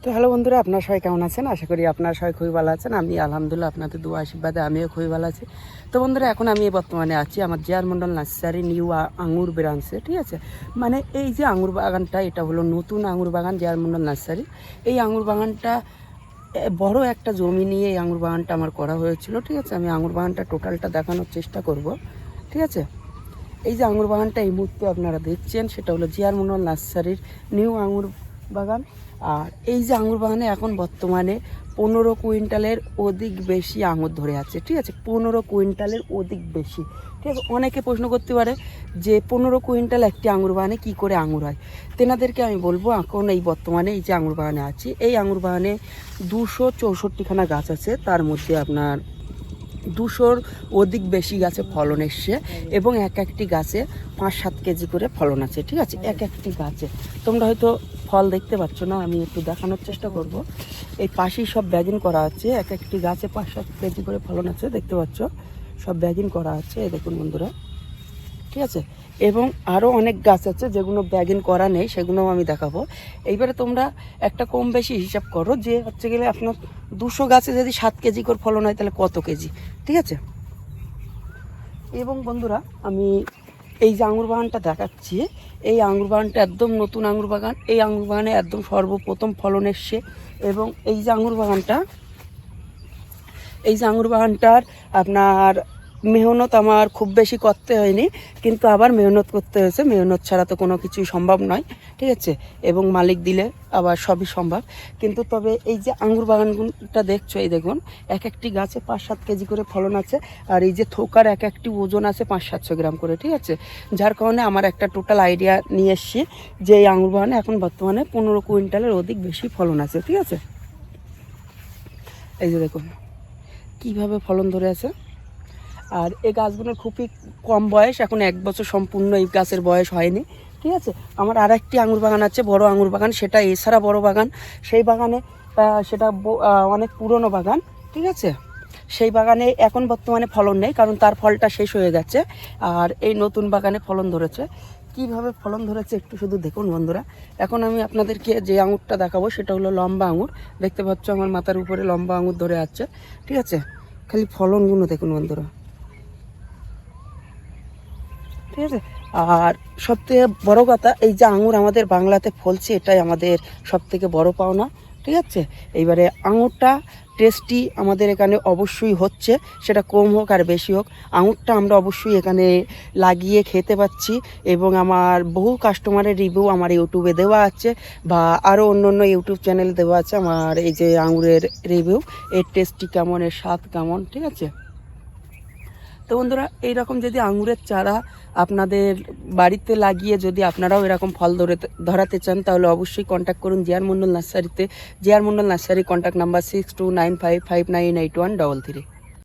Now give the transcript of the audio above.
তো হ্যালো বন্ধুরা, আপনারা সবাই কেমন আছেন? আশা করি আপনারা সবাই খুবই ভালো আছেন। আমি আলহামদুলিল্লাহ আপনাদের দোয়া আশীর্বাদে আমিও খুবই ভালো আছি। তো বন্ধুরা, এখন আমি বর্তমানে আছি আমার J R Mondal nursery new আঙুর ব্রাঞ্চে। ঠিক আছে, মানে এই যে আঙুর বাগানটা, এটা হলো নতুন আঙুর বাগান জে আর মন্ডল নার্সারি। এই আঙুর বাগানটা বড় একটা জমি নিয়ে এই আঙুর বাগানটা আমার করা হয়েছিল। ঠিক আছে, আমি আঙুর বাগানটা টোটালটা দেখানোর চেষ্টা করব। ঠিক আছে, এই যে আঙুর বাগানটা এই মুহূর্তে আপনারা দেখছেন, সেটা হলো জে আর মন্ডল নার্সারির নিউ আঙুর বাগান। আর এই যে আঙুর বাগানে এখন বর্তমানে 15 কুইন্টালের অধিক বেশি আঙুর ধরে আছে। ঠিক আছে, 15 কুইন্টালের অধিক বেশি। ঠিক আছে, অনেকে প্রশ্ন করতে পারে যে 15 কুইন্টাল একটি আঙুর বাগানে কী করে আঙুর হয়। তেনাদেরকে আমি বলবো, এখন এই বর্তমানে এই যে আঙুর বাগানে আছি, এই আঙুর বাগানে 264খানা গাছ আছে। তার মধ্যে আপনার 200-র অধিক বেশি গাছে ফলন এসছে এবং এক একটি গাছে 5-7 কেজি করে ফলন আছে। ঠিক আছে, এক একটি গাছে তোমরা হয়তো ফল দেখতে পাচ্ছ না, আমি একটু দেখানোর চেষ্টা করব। এই পাশেই সব ব্যাগিং করা আছে, এক একটি গাছে 5-7 কেজি করে ফলন আছে, দেখতে পাচ্ছ সব ব্যাগিং করা আছে। এই দেখুন বন্ধুরা, ঠিক আছে, এবং আরও অনেক গাছ আছে যেগুলো ব্যাগিং করা নেই, সেগুলোও আমি দেখাবো। এইবারে তোমরা একটা কম বেশি হিসাব করো যে হচ্ছে গেলে আপনার 200 গাছে যদি 7 কেজি করে ফলন হয় তাহলে কত কেজি। ঠিক আছে, এবং বন্ধুরা আমি এই যে আঙুর বাগানটা দেখাচ্ছি, এই আঙুর বাগানটা একদম নতুন আঙুর বাগান। এই আঙুর বাগানে একদম সর্বপ্রথম ফলন এসছে। এবং এই যে আঙুর বাগানটার আপনার মেহনত আমার খুব বেশি করতে হয়নি, কিন্তু আবার মেহনত করতে হয়েছে। মেহনত ছাড়া তো কোনো কিছুই সম্ভব নয়। ঠিক আছে, এবং মালিক দিলে আবার সবই সম্ভব। কিন্তু তবে এই যে আঙুর বাগানটা দেখছো, এই দেখুন এক একটি গাছে 5-7 কেজি করে ফলন আছে। আর এই যে থোকার এক একটি ওজন আছে 500-700 গ্রাম করে। ঠিক আছে, যার কারণে আমার একটা টোটাল আইডিয়া নিয়ে এসছি যে এই আঙুর বাগানে এখন বর্তমানে 15 কুইন্টালের অধিক বেশি ফলন আছে। ঠিক আছে, এই যে দেখুন কীভাবে ফলন ধরে আছে। আর এই গাছগুলোর খুবই কম বয়স, এখন 1 বছর সম্পূর্ণ এই গাছের বয়স হয়নি। ঠিক আছে, আমার আর একটি আঙুর বাগান আছে, বড় আঙুর বাগান, সেটা এছাড়া বড় বাগান। সেই বাগানে সেটা অনেক পুরনো বাগান। ঠিক আছে, সেই বাগানে এখন বর্তমানে ফলন নেই, কারণ তার ফলটা শেষ হয়ে গেছে। আর এই নতুন বাগানে ফলন ধরেছে। কিভাবে ফলন ধরেছে একটু শুধু দেখুন বন্ধুরা। এখন আমি আপনাদেরকে যে আঙুরটা দেখাবো সেটা হলো লম্বা আঙুর। দেখতে পাচ্ছ আমার মাথার উপরে লম্বা আঙুর ধরে আছে। ঠিক আছে, খালি ফলনগুলো দেখুন বন্ধুরা। ঠিক আছে, আর সবথেকে বড় কথা, এই যে আঙুর আমাদের বাংলাতে ফলছে, এটাই আমাদের সবথেকে বড় পাওনা। ঠিক আছে, এইবারে আঙুরটা টেস্টি আমাদের এখানে অবশ্যই হচ্ছে, সেটা কম হোক আর বেশি হোক, আঙুরটা আমরা অবশ্যই এখানে লাগিয়ে খেতে পাচ্ছি। এবং আমার বহু কাস্টমারের রিভিউ আমার ইউটিউবে দেওয়া আছে, বা আরও অন্য অন্য ইউটিউব চ্যানেলে দেওয়া আছে আমার এই যে আঙুরের রিভিউ, এর টেস্টি কেমন, এর স্বাদ কেমন। ঠিক আছে, তো বন্ধুরা, এইরকম যদি আঙুরের চারা আপনাদের বাড়িতে লাগিয়ে যদি আপনারাও এরকম ফল ধরাতে চান, তাহলে অবশ্যই কন্ট্যাক্ট করুন জে আর মন্ডল নার্সারিতে। J R Mondal nursery contact number 6295598133।